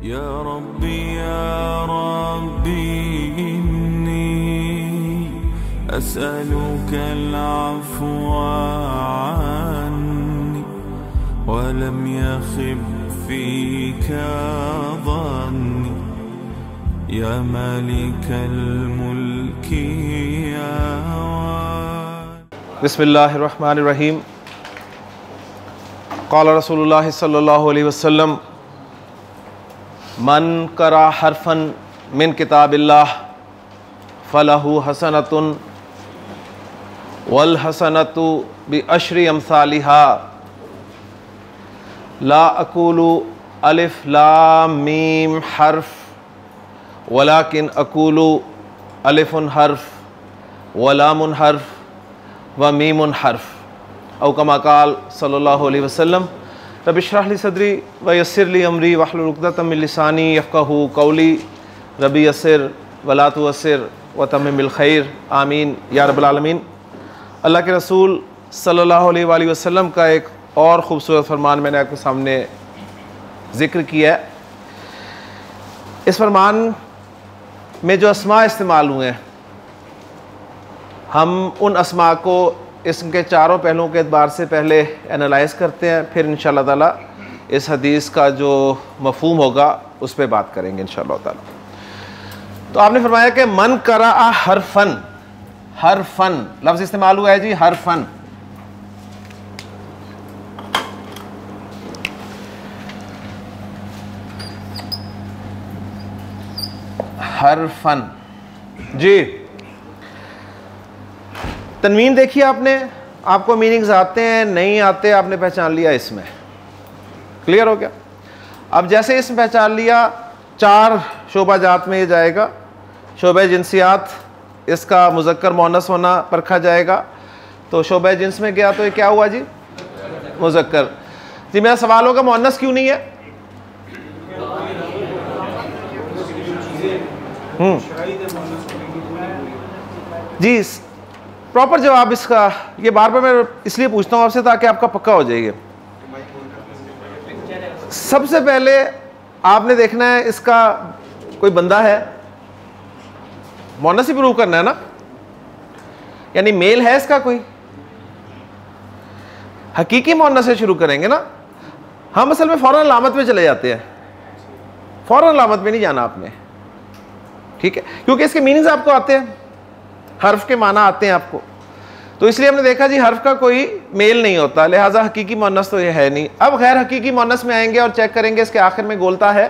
या रब्बी इन्नी अस्अलुकल अफ़्व अन्नी वलम यख़िब फ़ीका ज़न्नी या मालिकल मुल्की या बिस्मिल्लाहिर्रहमानिर्रहीम। क़ाल रसूलुल्लाह सल्लल्लाहु अलैहि वसल्लम मन करा हरफन मिन किताबिल्लाह फलहु हसनतुन वल हसनतु बिअश्रि अम्सालिहा ला अक़ूलु अलिफ लाम मीम हर्फ वलाकिन अक़ूलु अलिफुन हर्फ वलामुन हर्फ व मीमुन हर्फ औ कमा क़ाल सल्लल्लाहु अलैहि वसल्लम रब्बि इश्रह ली सदरी व यस्सिर ली अमरी वहलुल उक़दतम मिन लिसानी यफ़क़हू क़ौली रब्बि यस्सिर व ला तुअस्सिर व तम्मिम बिल खैर आमीन या रब्बल आलमीन। अल्लाह के रसूल सल्लल्लाहु अलैहि वसल्लम का एक और ख़ूबसूरत फरमान मैंने आपके सामने ज़िक्र किया है। इस फरमान में जो अस्मा इस्तेमाल हुए हैं, हम उन अस्मा को इसके चारों पहलुओं के एतबार से पहले एनालाइज़ करते हैं, फिर इंशाअल्लाह ताला इस हदीस का जो मफ़हूम होगा उस पर बात करेंगे इंशाअल्लाह ताला। तो आपने फरमाया कि मन करा हरफन, हरफन लफ्ज़ इस्तेमाल हुआ है जी, हरफन। हरफन जी, तनवीन देखिए आपने, आपको मीनिंग्स आते हैं नहीं आते, आपने पहचान लिया इसमें, क्लियर हो गया। अब जैसे इसमें पहचान लिया, चार शोबा जात में ये जाएगा। शोबे जिनसियात, इसका मुज़क्कर मुअन्नस होना परखा जाएगा। तो शोबे जिन्स में गया तो ये क्या हुआ जी, मुज़क्कर। जी मेरा सवाल होगा मुअन्नस क्यों नहीं है? जी प्रॉपर जवाब इसका, ये बार बार मैं इसलिए पूछता हूँ आपसे ताकि आपका पक्का हो जाइए। सबसे पहले आपने देखना है इसका कोई बंदा है, मुअन्नस ही प्रूव करना है ना, यानी मेल है इसका कोई। हकीकी मुअन्नस से शुरू करेंगे ना हम, असल में फौरन अलामत में चले जाते हैं, फौरन अलामत में नहीं जाना आपने, ठीक है, क्योंकि इसके मीनिंग्स आपको आते हैं, हर्फ के माना आते हैं आपको। तो इसलिए हमने देखा जी हर्फ का कोई मेल नहीं होता, लिहाजा हकीकी मुअन्नस तो ये है नहीं। अब गैर हकीकी मुअन्नस में आएंगे और चेक करेंगे इसके आखिर में गोलता है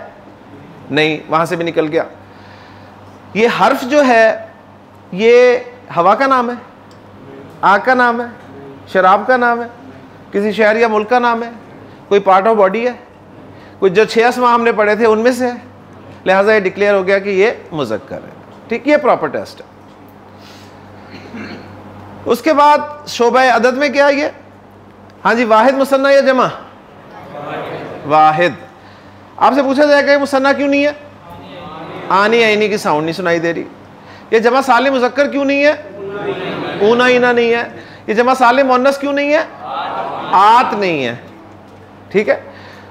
नहीं, वहां से भी निकल गया। ये हर्फ जो है ये हवा का नाम है, आग का नाम है, शराब का नाम है, किसी शहर या मुल्क का नाम है, कोई पार्ट ऑफ बॉडी है, कुछ जो 6 अस्मा हमने पढ़े थे उनमें से है, लिहाजा ये डिक्लेयर हो गया कि ये मुज़क्कर है। ठीक, ये प्रॉपर टेस्ट है। उसके बाद शोबा अदद में क्या है ये? हाँ जी, वाहिद मुसन्ना या जमा? वाहिद। आपसे पूछा जाएगा मुसन्ना क्यों नहीं है? आनी आईनी की साउंड नहीं सुनाई दे रही। ये जमा सालिम मुज़क्कर क्यों नहीं है? ऊना ईना नहीं है। ये जमा सालिम मुअन्नस क्यों नहीं है? आत नहीं है। ठीक है,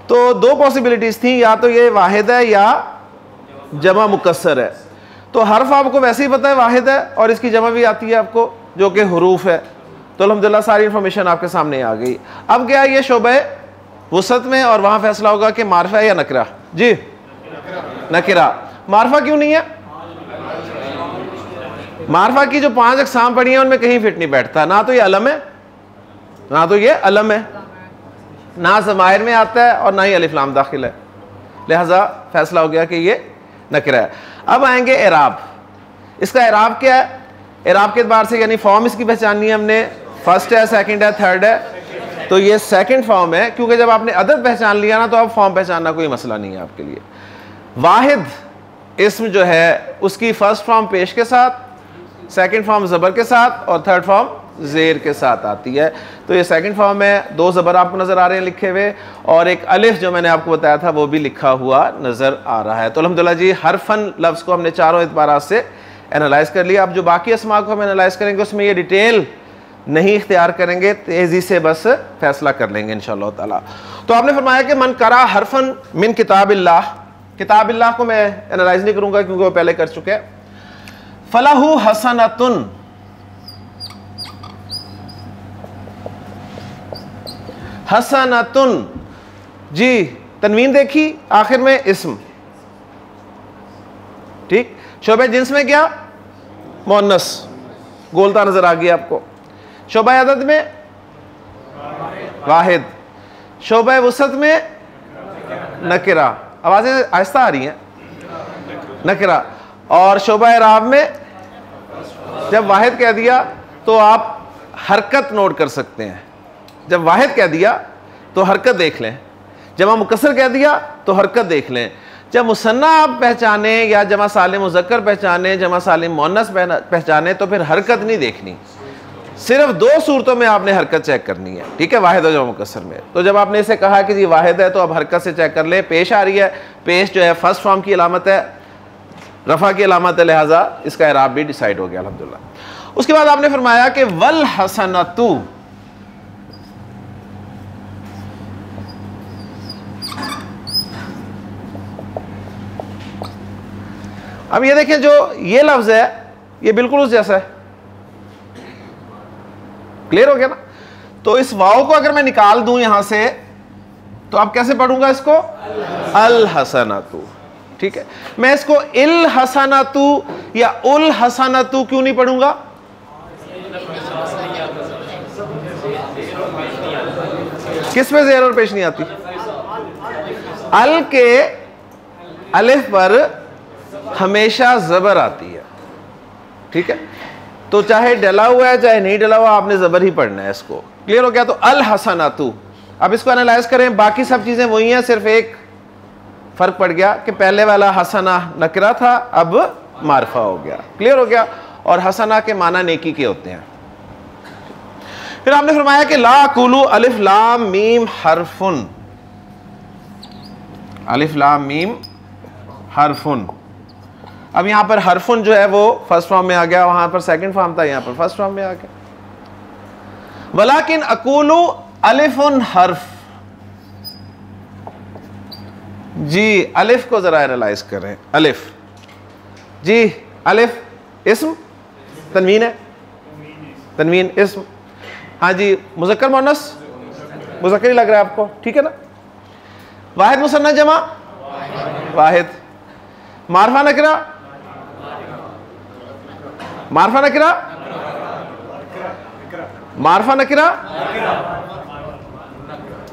तो दो पॉसिबिलिटीज थी, या तो ये वाहिद है या जमा मुकस्सर है। तो हर्फ आपको वैसे ही पता है वाहिद है, और इसकी जमा भी आती है आपको जो कि हुरूफ है। तो अल्हम्दुलिल्लाह सारी इंफॉर्मेशन आपके सामने आ गई। अब क्या है ये शोबे वसत में, और वहां फैसला होगा कि मारफा है या नकरा। जी नकरा। मारफा क्यों नहीं है? मारफा की जो 5 अक़साम पढ़ी हैं उनमें कहीं फिट नहीं बैठता, ना तो ये अलम है, ना तो ये अलम है, ना ज़माइर में आता है, और ना ही अलिफ लाम दाखिल है, लिहाजा फैसला हो गया कि ये नकरा है। अब आएंगे एराब। इसका एराब क्या है? एराब के एतबार से यानी फॉर्म इसकी पहचाननी है हमने, फर्स्ट है, सेकंड है, थर्ड है। तो ये सेकंड फॉर्म है, क्योंकि जब आपने अदद पहचान लिया ना तो अब फॉर्म पहचानना कोई मसला नहीं है आपके लिए। वाहिद इस्म जो है उसकी फर्स्ट फॉर्म पेश के साथ, सेकंड फॉर्म ज़बर के साथ, और थर्ड फॉर्म ज़ेर के साथ आती है। तो ये सेकंड फॉर्म है। 2 ज़बर आपको नज़र आ रहे हैं लिखे हुए, और एक अलिफ जो मैंने आपको बताया था वो भी लिखा हुआ नज़र आ रहा है। तो अल्हम्दुलिल्लाह जी हरफन लफ्ज़ को हमने चारों एतबारात से एनालाइज कर लिया। अब जो बाकी अस्मा को हम एनालाइज करेंगे उसमें ये डिटेल नहीं इख्तियार करेंगे, तेज़ी से बस फैसला कर लेंगे इंशाअल्लाह ताला। तो आपने फरमाया कि मन करा हरफन मिन किताबिल्लाह, किताबिल्लाह को मैं एनालाइज नहीं करूंगा क्योंकि वो पहले कर चुके हैं। फलहु हसनतुन, हसनतुन जी, तनवीन देखी आखिर में इस्म, ठीक। शोबे जिन्स में क्या, मोन्नस, गोलता नजर आ गया आपको। शोबा अदद में वाहिद, शोबा वसत में नकिरा, आवाजें आहिस्ता आ रही हैं, नकिरा। और शोबा इराब में जब वाहिद कह दिया तो आप हरकत नोट कर सकते हैं, जब वाहिद कह दिया तो हरकत देख लें, जब हम मुकस्सर कह दिया तो हरकत देख लें। जब मुसन्ना आप पहचाने या जमा सालिम मुज़क्कर पहचाने, जमा सालिम मुअन्नस पहचाने तो फिर हरकत नहीं देखनी, सिर्फ दो सूरतों में आपने हरकत चेक करनी है, ठीक है, वाहिद और जमा मुकस्सर में। तो जब आपने इसे कहा कि जी वाहिद है तो अब हरकत से चेक कर ले, पेश आ रही है, पेश जो है फर्स्ट फॉर्म की अलामत है, रफ़ा की अलामत है, लिहाजा इसका इराब भी डिसाइड हो गया अल्हम्दुलिल्लाह। उसके बाद आपने फरमाया कि वल हसनतु, अब ये देखें जो ये लफ्ज है ये बिल्कुल उस जैसा है, क्लियर हो गया ना। तो इस वाव को अगर मैं निकाल दूं यहां से तो अब कैसे पढ़ूंगा इसको, अल हसनतु, ठीक है। मैं इसको इल हसनतु या उल हसनतु क्यों नहीं पढ़ूंगा, किस में ज़ेर और पेश नहीं आती, अल के अलिफ पर हमेशा ज़बर आती है, ठीक है। तो चाहे डला हुआ है चाहे नहीं डला हुआ आपने ज़बर ही पढ़ना है इसको, क्लियर हो गया। तो अल हसनतु, अब इसको एनालाइज करें, बाकी सब चीज़ें वही हैं, सिर्फ एक फ़र्क पड़ गया कि पहले वाला हसना नकरा था अब मारफा हो गया, क्लियर हो गया। और हसना के माना नेकी के होते हैं। फिर आपने फरमाया कि ला कुलू अलिफ लाम मीम हरफुन, अलिफ लाम मीम हरफुन। अब यहां पर हरफुन जो है वो फर्स्ट फॉर्म में आ गया, वहां पर सेकंड फॉर्म था, यहां पर फर्स्ट फॉर्म में आ गया। वलाकिन अकूलू अलिफुन हर्फ, जी अलिफ को जरा एनालाइज करें। अलिफ जी, अलिफ इस्म, तनवीन है, तनवीन इस्म, हाँ जी। मुज़क्कर मुअन्नस, मुज़क्कर ही लग रहा है आपको, ठीक है ना। वाहिद मुसन्ना जमा वाहिद, मारफा नकरा, मारफा नकरा, मारफा नकरा,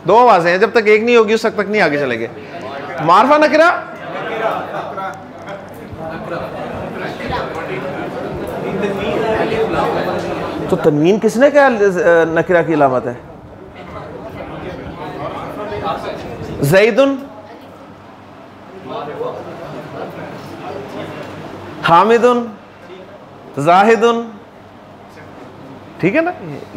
दो आवाजें हैं, जब तक एक नहीं होगी उस तक नहीं आगे चलेंगे। मारफा नकरा, तो तनवीन किसने कहा नकरा की अलामत है, ज़ैदुन, हामिदुन, जाहिदुन, ठीक है ना।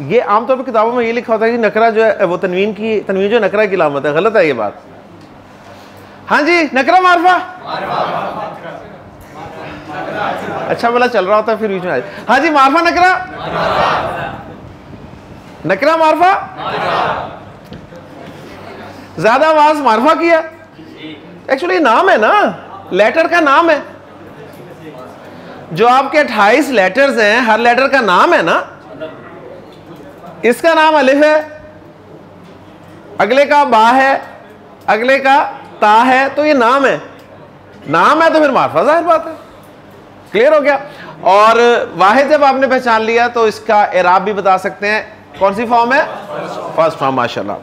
ये आमतौर पर किताबों में ये लिखा होता है कि नकरा जो है वो तनवीन जो नकरा की अलामत है, गलत है ये बात। हाँ जी, नकरा मारफा, अच्छा वाला चल रहा होता है फिर बीच में। हाँ जी, मारफा नकरा, नकरा मारफा, ज्यादा आवाज मारफा की है, एक्चुअली नाम है ना, लेटर का नाम है। जो आपके 28 लेटर्स हैं हर लेटर का नाम है ना, इसका नाम अलिफ है, अगले का बा है, अगले का ता है, तो ये नाम है, नाम है तो फिर मारफा जाहिर बात है, क्लियर हो गया। और वाहिद जब आपने पहचान लिया तो इसका इराब भी बता सकते हैं, कौन सी फॉर्म है, फर्स्ट फॉर्म, माशाल्लाह।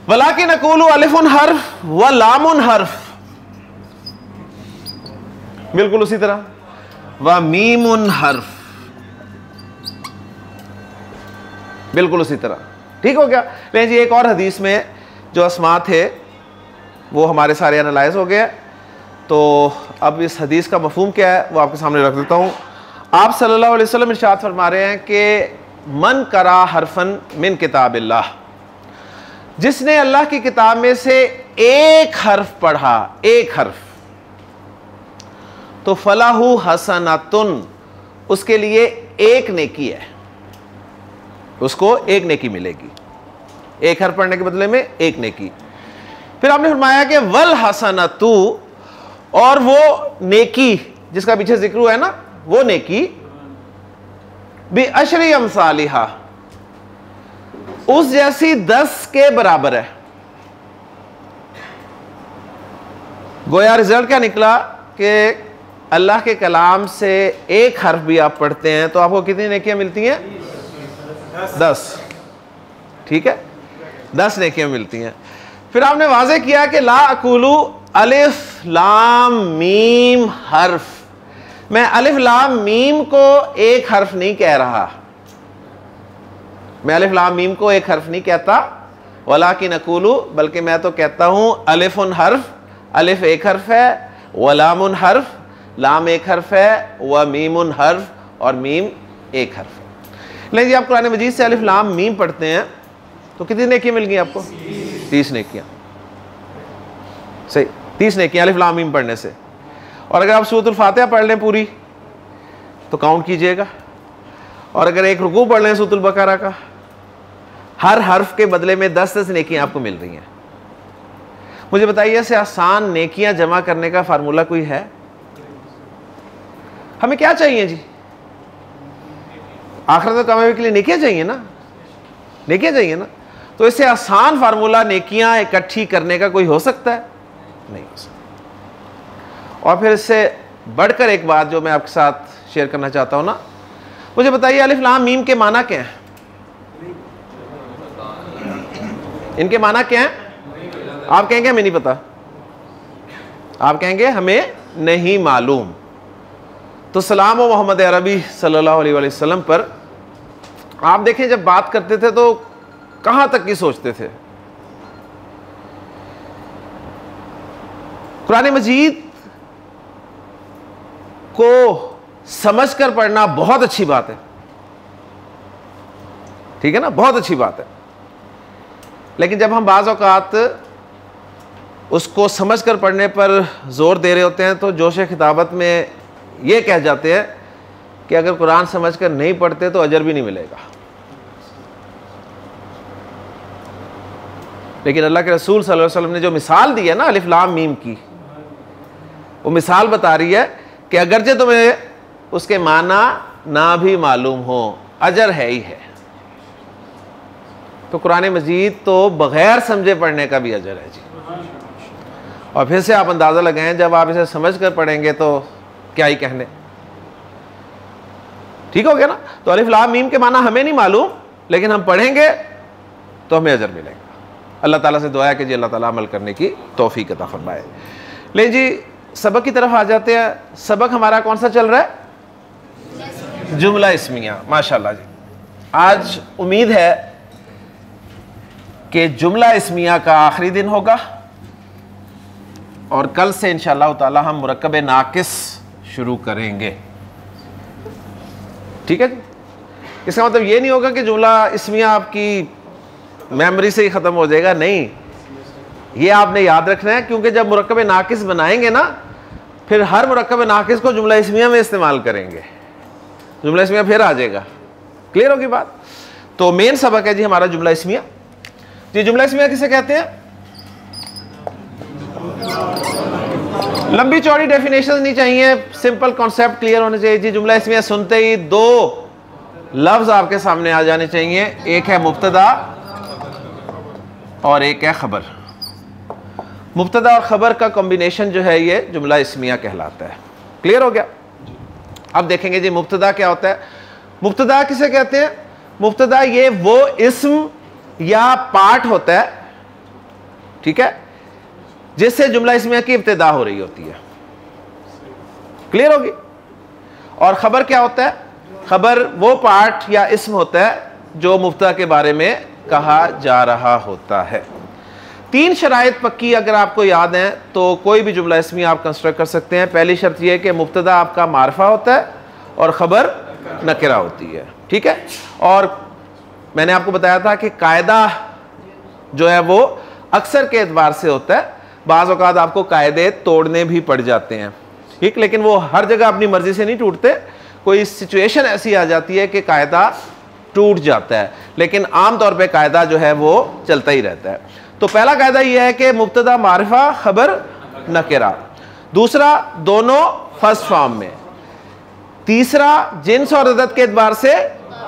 वलाकिन अकूलु अलिफुन हर्फ व लामुन हर्फ, बिल्कुल उसी तरह, व मीमुन हर्फ, बिल्कुल उसी तरह, ठीक हो गया। लेकिन जी एक और हदीस में जो अस्मा थे वो हमारे सारे एनालाइज हो गए। तो अब इस हदीस का मफहूम क्या है वो आपके सामने रख देता हूँ। आप सल्लल्लाहु अलैहि वसल्लम इरशाद फरमा रहे हैं कि मन करा हरफन मिन किताबिल्लाह, जिसने अल्लाह की किताब में से एक हर्फ पढ़ा, एक हर्फ, तो फलाहु हसनतुन, उसके लिए एक नेकी है, उसको एक नेकी मिलेगी, एक हर्फ पढ़ने के बदले में एक नेकी। फिर आपने फरमाया कि वल हसनतु, और वो नेकी जिसका पीछे जिक्र हुआ है ना, वो नेकी भी अशरी अमसालिहा, उस जैसी 10 के बराबर है। गोया रिजल्ट क्या निकला कि अल्लाह के कलाम से एक हर्फ भी आप पढ़ते हैं तो आपको कितनी नेकियां मिलती हैं? 10। ठीक है, 10 नेकियां मिलती हैं। फिर आपने वाज़ेह किया कि ला अकूलू अलिफ लाम मीम हर्फ, मैं अलिफ लाम मीम को एक हर्फ नहीं कह रहा, मैं अलिफ लाम मीम को एक हर्फ नहीं कहता, वलाकिन अकूलू, बल्कि मैं तो कहता हूं अलिफुन हर्फ, अलिफ एक हर्फ है, व लामुन हर्फ, लाम एक हर्फ है, व मीमुन हर्फ, और मीम एक हर्फ है। लेकिन आप कुरान मजीद से अलिफ लाम मीम पढ़ते हैं तो कितनी नेकियां मिल गई आपको? 30 नेकियां। सही, 30 नेकियां अलिफ लाम मीम पढ़ने से। और अगर आप सूरत अल-फातिहा पढ़ लें पूरी तो काउंट कीजिएगा, और अगर एक रुकू पढ़ लें सूरत अल-बकरा का, हर हर्फ के बदले में 10-10 नेकियां आपको मिल रही हैं। मुझे बताइए, ऐसे आसान नेकियां जमा करने का फार्मूला कोई है? हमें क्या चाहिए जी? आखिरत में कामयाबी के लिए नेकियां चाहिए ना, नेकियां चाहिए ना। तो इससे आसान फार्मूला नेकियां इकट्ठी करने का कोई हो सकता है? नहीं हो सकता। और फिर इससे बढ़कर एक बात जो मैं आपके साथ शेयर करना चाहता हूं ना, मुझे बताइए अलिफ लाम मीम के माना क्या है? इनके माना क्या है? आप कहेंगे हमें नहीं पता, आप कहेंगे हमें नहीं मालूम। तो सलाम व मोहम्मद अरबी सल्लल्लाहु अलैहि वसल्लम पर आप देखें, जब बात करते थे तो कहां तक की सोचते थे। कुरान मजीद को समझकर पढ़ना बहुत अच्छी बात है, ठीक है ना, बहुत अच्छी बात है। लेकिन जब हम बाज़ औक़ात उसको समझकर पढ़ने पर जोर दे रहे होते हैं तो जोश खिताबत में ये कह जाते हैं कि अगर कुरान समझकर नहीं पढ़ते तो अजर भी नहीं मिलेगा। लेकिन अल्लाह के रसूल सल्लल्लाहु अलैहि वसल्लम ने जो मिसाल दी है ना अलिफ लाम मीम की, वो मिसाल बता रही है कि अगरचे तुम्हें उसके माना ना भी मालूम हो, अजर है ही है। तो कुरान मजीद तो बगैर समझे पढ़ने का भी अजर है जी। और फिर से आप अंदाज़ा लगाएं, जब आप इसे समझ कर पढ़ेंगे तो क्या ही कहने। ठीक हो गया ना। तो अलिफ लाम मीम के माना हमें नहीं मालूम, लेकिन हम पढ़ेंगे तो हमें अजर मिलेगा। अल्लाह ताला से दुआ है कि जी अल्लाह ताला अमल करने की तौफीक अता फरमाए। लेकिन जी सबक की तरफ आ जाते हैं। सबक हमारा कौन सा चल रहा है? जुमला इस्मिया। माशाल्लाह जी, आज उम्मीद है कि जुमला इस्मिया का आखिरी दिन होगा और कल से इंशाअल्लाह ताला हम मुरक्कब नाकिस शुरू करेंगे। ठीक है जी। इसका मतलब ये नहीं होगा कि जुमला इस्मिया आपकी मेमोरी से ही ख़त्म हो जाएगा, नहीं, ये आपने याद रखना है, क्योंकि जब मुरक्कब नाकिस बनाएंगे ना, फिर हर मुरक्कब नाकिस को जुमला इस्मिया में इस्तेमाल करेंगे, जुमला इस्मिया फिर आ जाएगा। क्लियर होगी बात? तो मेन सबक है जी हमारा जुमला इस्मिया। जी जुमला इस्मिया किसे कहते हैं? लंबी चौड़ी डेफिनेशन नहीं चाहिए, सिंपल कॉन्सेप्ट क्लियर होने चाहिए जी। जुमला इस्मिया सुनते ही दो लफ्ज आपके सामने आ जाने चाहिए, एक है मुब्तदा और एक है खबर। मुब्तदा और खबर का कॉम्बिनेशन जो है ये जुमला इस्मिया कहलाता है। क्लियर हो गया? अब देखेंगे जी मुब्तदा क्या होता है। मुब्तदा किसे कहते हैं? मुब्तदा ये वो इस्म या पार्ट होता है, ठीक है, जिससे जुमला इस्मिया की इब्तिदा हो रही होती है। क्लियर होगी? और खबर क्या होता है? खबर वो पार्ट या इस्म होता है जो मुब्तदा के बारे में कहा जा रहा होता है। 3 शराइत पक्की अगर आपको याद हैं तो कोई भी जुमला इस्मिया आप कंस्ट्रक्ट कर सकते हैं। पहली शर्त यह है कि मुब्तदा आपका मारफा होता है और ख़बर नकिरा होती है, ठीक है। और मैंने आपको बताया था कि कायदा जो है वो अक्सर के एतबार से होता है, बाज़ औक़ात आपको कायदे तोड़ने भी पड़ जाते हैं, ठीक, लेकिन वो हर जगह अपनी मर्जी से नहीं टूटते। कोई सिचुएशन ऐसी आ जाती है कि कायदा टूट जाता है, लेकिन आम तौर पे कायदा जो है वो चलता ही रहता है। तो पहला कायदा ये है कि मुब्तदा मारिफा खबर नकिरा। दूसरा दोनों फर्स्ट फॉर्म में, तीसरा जिन्स और अदद के एतबार से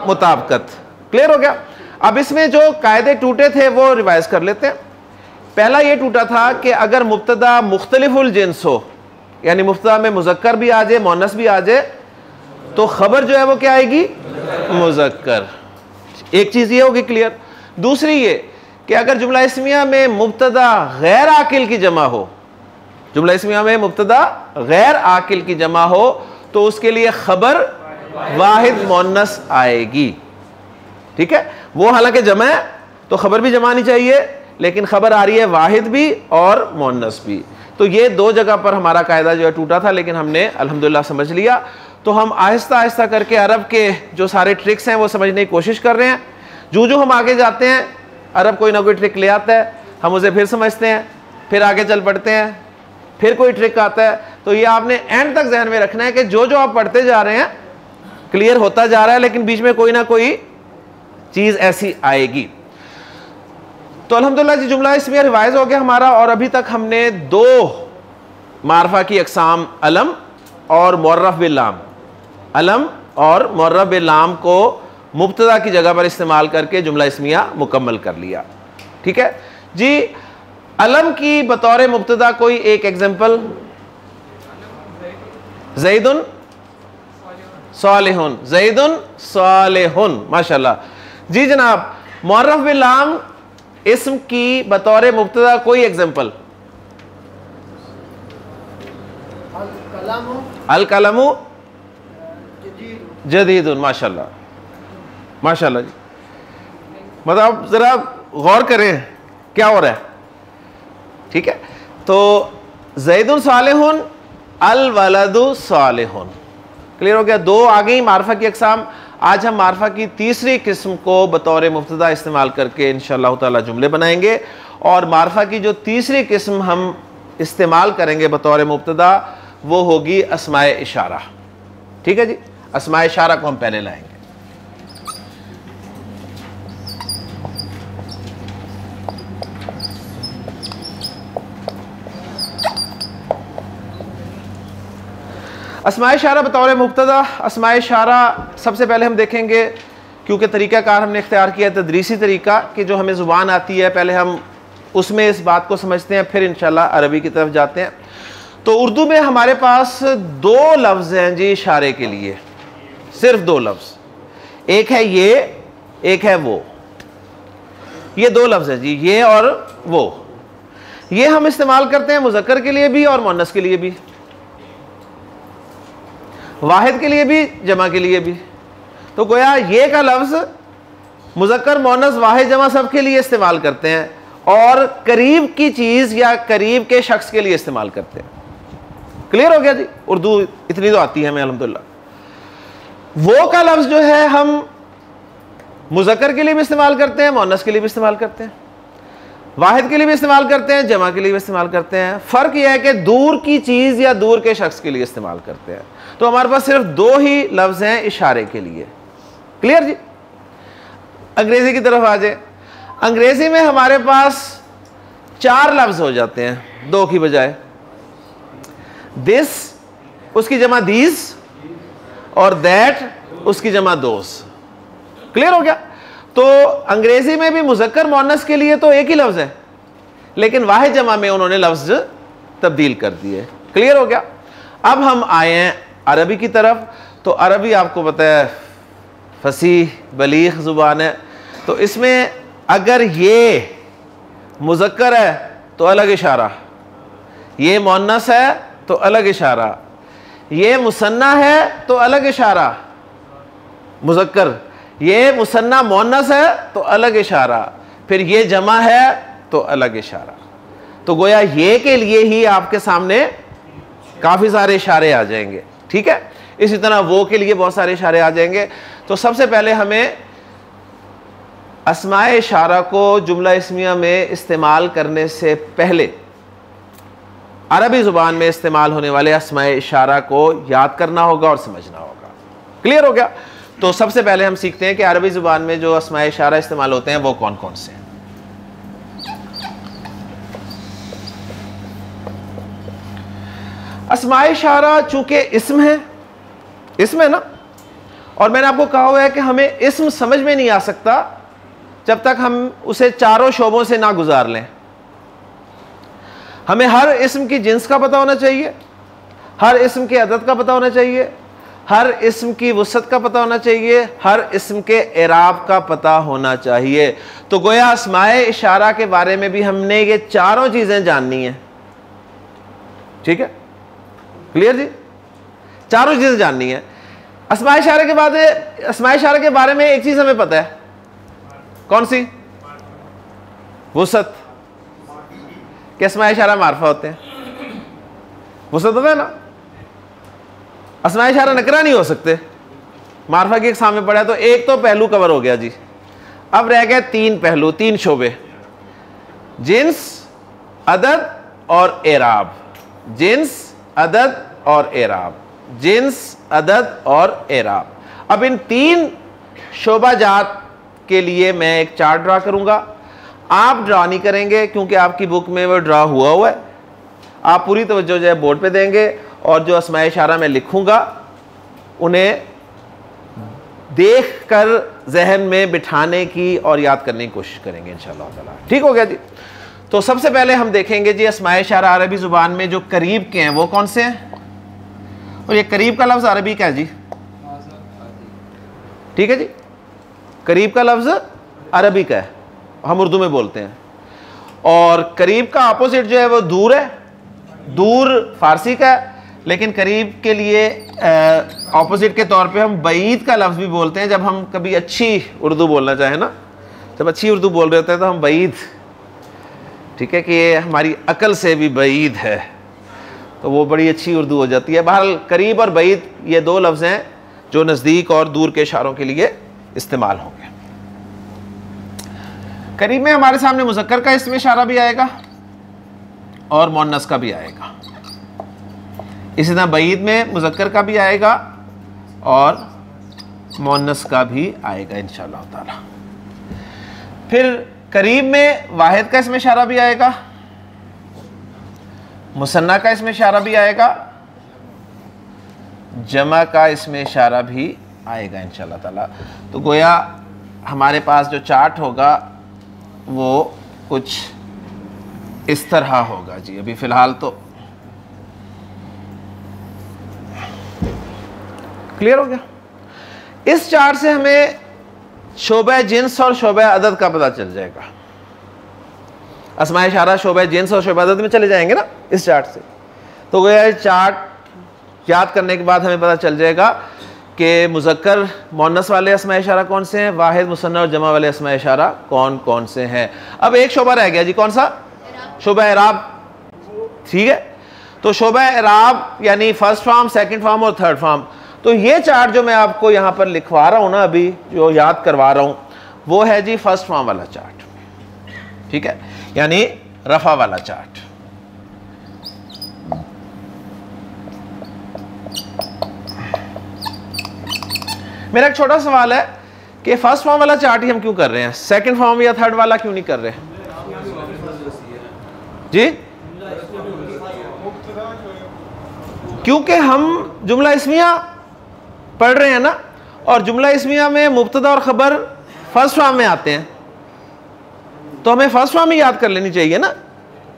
मुताबिकत। क्लियर हो गया। अब इसमें जो कायदे टूटे थे वो रिवाइज कर लेते हैं। पहला ये टूटा था कि अगर मुब्तदा मुख्तलिफुल जिन्स हो, यानी मुब्तदा में मुज़क्कर भी आ जाए मुअन्नस भी आ जाए, तो खबर जो है वो क्या आएगी? मुज़क्कर। एक चीज़ ये होगी क्लियर। दूसरी ये कि अगर जुमला इस्मिया में मुब्तदा गैर आकिल की जमा हो, जुमला इस्मिया में मुब्तदा गैर आकिल की जमा हो, तो उसके लिए खबर वाहिद मुअन्नस आएगी। ठीक है, वो हालांकि जमा है तो खबर भी जमा आनी चाहिए, लेकिन खबर आ रही है वाहिद भी और मुअन्नस भी। तो ये दो जगह पर हमारा कायदा जो है टूटा था, लेकिन हमने अल्हम्दुलिल्लाह समझ लिया। तो हम आहिस्ता आहिस्ता करके अरब के जो सारे ट्रिक्स हैं वो समझने की कोशिश कर रहे हैं। जो हम आगे जाते हैं, अरब कोई ना कोई ट्रिक ले आता है, हम उसे फिर समझते हैं, फिर आगे चल पड़ते हैं, फिर कोई ट्रिक आता है। तो ये आपने एंड तक जहन में रखना है कि जो आप पढ़ते जा रहे हैं क्लियर होता जा रहा है, लेकिन बीच में कोई ना कोई चीज़ ऐसी आएगी। तो अल्हम्दुलिल्लाह जी जुमला इसमें रिवाइज हो गया हमारा। और अभी तक हमने दो मारफा की अकसाम अलम और मुअर्रफ बिल लाम, अलम और मुअर्रफ बिल लाम को मुब्तदा की जगह पर इस्तेमाल करके जुमला इस्मिया मुकम्मल कर लिया। ठीक है जी। अलम की बतौर मुब्तदा कोई एक एग्जाम्पल? ज़ैदुन सालिहुन, ज़ैदुन सालिहुन, माशाल्लाह जी जनाब। मुअर्रफ बिल लाम इस्म की बतौर मुब्तदा कोई एग्जाम्पल? अल कलमु जदीदुन, माशाल्लाह माशाल्लाह जी। मतलब जरा गौर करें क्या हो रहा है। ठीक है, तो ज़ैदुन सालिहुन, अल वलदु सालिहुन। क्लियर हो गया। दो आ गई मारफा की अकसाम। आज हम मारफा की तीसरी किस्म को बतौर मुब्तदा इस्तेमाल करके इंशाअल्लाह ताला जुमले बनाएंगे। और मारफा की जो तीसरी किस्म हम इस्तेमाल करेंगे बतौर मुब्तदा वो होगी अस्माए इशारा। ठीक है जी, अस्माए इशारा को हम पहले लाएंगे। अस्माए इशारा बतौर मुब्तदा। अस्माए इशारा सबसे पहले हम देखेंगे, क्योंकि तरीक़ाकार हमने इख्तियार किया है तदरीसी तरीका, कि जो हमें ज़ुबान आती है पहले हम उसमें इस बात को समझते हैं, फिर इंशाल्लाह अरबी की तरफ जाते हैं। तो उर्दू में हमारे पास दो लफ्ज़ हैं जी इशारे के लिए, सिर्फ दो लफ्ज़। एक है ये, एक है वो। ये दो लफ्ज़ हैं जी, ये और वो। ये हम इस्तेमाल करते हैं मुज़क्कर के लिए भी और मुअन्नस के लिए भी, वाहिद के लिए भी, जमा के लिए भी। तो गोया ये का लफ्ज़ मुज़क्कर मुअन्नस वाहिद जमा सब के लिए इस्तेमाल करते हैं, और करीब की चीज़ या करीब के शख्स के लिए इस्तेमाल करते हैं। क्लियर हो गया जी। उर्दू इतनी तो आती है हमें अल्हम्दुलिल्लाह। वो का लफ्ज़ जो है हम मुज़क्कर के लिए भी इस्तेमाल करते हैं, मुअन्नस के लिए भी इस्तेमाल करते हैं, वाहिद के लिए भी इस्तेमाल करते हैं, जमा के लिए भी इस्तेमाल करते हैं। फ़र्क यह है कि दूर की चीज़ या दूर के शख्स के लिए इस्तेमाल करते हैं। तो हमारे पास सिर्फ दो ही लफ्ज़ हैं इशारे के लिए। क्लियर जी। अंग्रेज़ी की तरफ आ जाए। अंग्रेज़ी में हमारे पास चार लफ्ज़ हो जाते हैं दो की बजाय। दिस उसकी जमा दीज, और दैट उसकी जमा दोस। क्लियर हो गया। तो अंग्रेज़ी में भी मुज़क्कर मुअन्नस के लिए तो एक ही लफ्ज़ है, लेकिन वाहिद जमा में उन्होंने लफ्ज़ तब्दील कर दिए। क्लियर हो गया। अब हम आए हैं अरबी की तरफ। तो अरबी आपको पता है फसीह बलीग ज़ुबान है। तो इसमें अगर ये मुज़क्कर है तो अलग इशारा, ये मुअन्नस है तो अलग इशारा, ये मुसन्ना है तो अलग इशारा मुज़क्कर, ये मुसन्ना मुअन्नस है तो अलग इशारा, फिर ये जमा है तो अलग इशारा। तो गोया ये के लिए ही आपके सामने काफ़ी सारे इशारे आ जाएंगे। ठीक है, इसी तरह वो के लिए बहुत सारे इशारे आ जाएंगे। तो सबसे पहले हमें अस्माए इशारा को जुमला इस्मिया में इस्तेमाल करने से पहले अरबी ज़ुबान में इस्तेमाल होने वाले अस्माए इशारा को याद करना होगा और समझना होगा। क्लियर हो गया। तो सबसे पहले हम सीखते हैं कि अरबी ज़ुबान में जो अस्माए इशारा इस्तेमाल होते हैं वो कौन कौन से हैं। अस्माए इशारा चूंकि इसम है, इसम है ना, और मैंने आपको कहा हुआ है कि हमें इसम समझ में नहीं आ सकता जब तक हम उसे चारों शोबों से ना गुजार लें। हमें हर इसम की जिन्स का पता होना चाहिए, हर इसम के अदद का पता होना चाहिए, हर इसम की वसअत का पता होना चाहिए, हर इसम के एराब का पता होना चाहिए। तो गोया अस्माए इशारा के बारे में भी हमने ये चारों चीजें जाननी है। ठीक है, क्लियर जी, चारों चीजें जाननी है। अस्माए इशारे के बाद, अस्माए इशारे के बारे में एक चीज हमें पता है, कौन सी? वसअत। कि अस्माए इशारा मारफा होते हैं, वसअत होता है ना। अस्माए इशारा नकरा नहीं हो सकते, मारफा की एक सामने पड़ा है। तो एक तो पहलू कवर हो गया जी। अब रह गए तीन पहलू, तीन शोबे, जिन्स, अदद और एराब। जिन्स, अदद और एराब, जिन्स, अदद और एराब। अब इन तीन शोबा जात के लिए मैं एक चार्ट ड्रा करूंगा। आप ड्रा नहीं करेंगे क्योंकि आपकी बुक में वो ड्रा हुआ है। आप पूरी तवज्जो जो है बोर्ड पे देंगे और जो अस्माए इशारा मैं लिखूंगा उन्हें देख कर जहन में बिठाने की और याद करने की कोशिश करेंगे इंशाअल्लाह ताला। ठीक हो गया जी। तो सबसे पहले हम देखेंगे जी अस्माए इशारा अरबी जुबान में जो करीब के हैं वो कौन से हैं। और ये करीब का लफ्ज़ अरबी का है जी, ठीक है जी, करीब का लफ्ज़ अरबी का है, हम उर्दू में बोलते हैं। और करीब का अपोजिट जो है वो दूर है, दूर फारसी का है, लेकिन करीब के लिए अपोजिट के तौर पे हम बईद का लफ्ज़ भी बोलते हैं। जब हम कभी अच्छी उर्दू बोलना चाहें ना, जब अच्छी उर्दू बोल रहे होते हैं तो हम बईद, ठीक है, कि ये हमारी अकल से भी बईद है, तो वो बड़ी अच्छी उर्दू हो जाती है। बहरहाल करीब और बईद ये दो लफ्ज़ हैं जो नज़दीक और दूर के इशारों के लिए इस्तेमाल होंगे। करीब में हमारे सामने मुज़क्कर का इसमें इशारा भी आएगा और मुअन्नस का भी आएगा। इसी तरह बईद में मुज़क्कर का भी आएगा और मुअन्नस का भी आएगा इंशाअल्लाह ताला। फिर करीब में वाहिद का इसमें इशारा भी आएगा, मुसन्ना का इसमें इशारा भी आएगा, जमा का इसमें इशारा भी आएगा इंशाअल्लाह ताला। तो गोया हमारे पास जो चार्ट होगा वो कुछ इस तरह होगा जी। अभी फ़िलहाल तो क्लियर हो गया। इस चार्ट से हमें शोबे जिन्स और शोबे अदद का पता चल जाएगा। अस्माए इशारा शोबे जिन्स और शोबे अदद में चले जाएंगे ना इस चार्ट से। तो गोया चार्ट याद करने के बाद हमें पता चल जाएगा कि मुज़क्कर मुअन्नस वाले अस्माए इशारा कौन से हैं, वाहिद, मुसन्ना और जमा वाले अस्माए इशारा कौन कौन से हैं। अब एक शोबा रह गया जी, कौन सा? शोबा एराब। ठीक है, तो शोबा एराब यानी फर्स्ट फॉर्म, सेकंड फॉर्म और थर्ड फॉर्म। तो ये चार्ट जो मैं आपको यहाँ पर लिखवा रहा हूँ ना, अभी जो याद करवा रहा हूँ, वो है जी फर्स्ट फॉर्म वाला चार्ट। ठीक है, यानी रफा वाला चार्ट। मेरा एक छोटा सवाल है कि फर्स्ट फॉर्म वाला चार्ट ही हम क्यों कर रहे हैं, सेकंड फॉर्म या थर्ड वाला क्यों नहीं कर रहे जी? क्योंकि हम जुमला इस्मिया पढ़ रहे हैं ना, और जुमला इस्मिया में मुब्तदा और खबर फर्स्ट फॉर्म में आते हैं, तो हमें फर्स्ट फॉर्म ही याद कर लेनी चाहिए ना।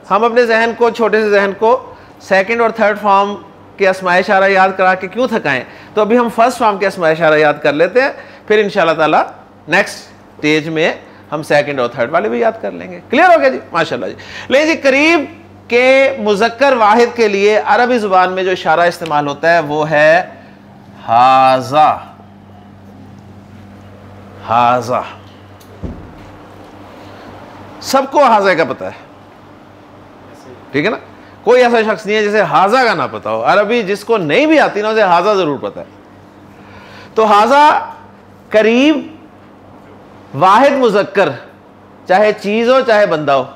हम अपने जहन को, छोटे से जहन को सेकंड और थर्ड फॉर्म के अस्माए इशारा याद करा के क्यों थकाएं। तो अभी हम फर्स्ट फॉर्म के अस्माए इशारा याद कर लेते हैं, फिर इंशाल्लाह ताला नेक्स्ट स्टेज में हम सेकंड और थर्ड वाले भी याद कर लेंगे। क्लियर हो गया जी, माशाल्लाह जी। लेकिन जी करीब के मुज़क्कर वाहिद के लिए अरबी जुबान में जो इशारा इस्तेमाल होता है वो है हाजा। हाजा, सबको हाजा का पता है, ठीक है ना। कोई ऐसा शख्स नहीं है जिसे हाजा का ना पता हो। अरबी जिसको नहीं भी आती ना उसे हाजा जरूर पता है। तो हाजा करीब वाहिद मुज़क्कर, चाहे चीज हो चाहे बंदा हो,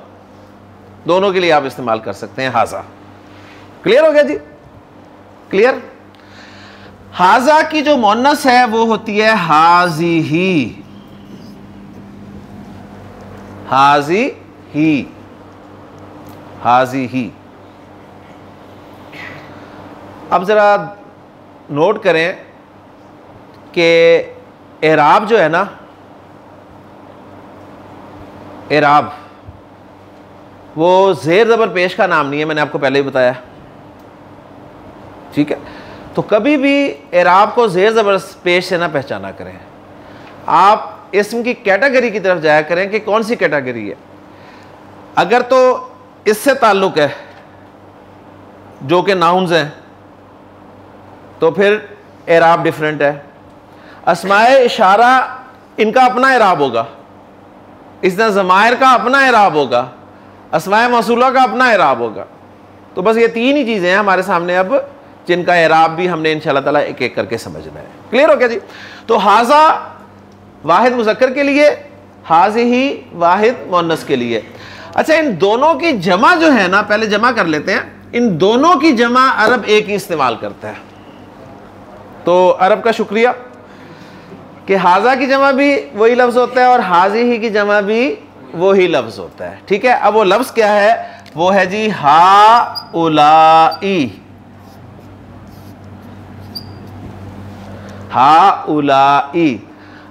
दोनों के लिए आप इस्तेमाल कर सकते हैं हाजा। क्लियर हो गया जी, क्लियर। हाजा की जो मुअन्नस है वो होती है हाजी ही, हाजी ही, हाजी ही। अब ज़रा नोट करें कि एराब जो है ना, एराब वो ज़ेर ज़बर पेश का नाम नहीं है, मैंने आपको पहले ही बताया, ठीक है। तो कभी भी एराब को ज़ेर ज़बर पेश से ना पहचाना करें, आप इस्म की कैटेगरी की तरफ जाया करें कि कौन सी कैटेगरी है। अगर तो इससे ताल्लुक़ है जो कि नाउन्स हैं तो फिर एराब डिफरेंट है। अस्माए इशारा इनका अपना एराब होगा, इस तरह ज़मायर का अपना एराब होगा, अस्माए मौसूला का अपना एराब होगा। तो बस ये तीन ही चीज़ें हैं हमारे सामने अब, जिनका एराब भी हमने इंशाअल्लाह ताला एक एक करके समझना है। क्लियर हो गया जी? तो हाजा वाहिद मुज़क्कर के लिए, हाज़िही वाहिद मुअन्नस के लिए। अच्छा, इन दोनों की जमा जो है ना, पहले जमा कर लेते हैं। इन दोनों की जमा अरब एक ही इस्तेमाल करता है। तो अरब का शुक्रिया कि हाजा की जमा भी वही लफ्ज़ होता है और हाज़िही की जमा भी वही लफ्ज़ होता है, ठीक है। अब वो लफ्ज़ क्या है? वो है जी हाउलाई, हाउलाई।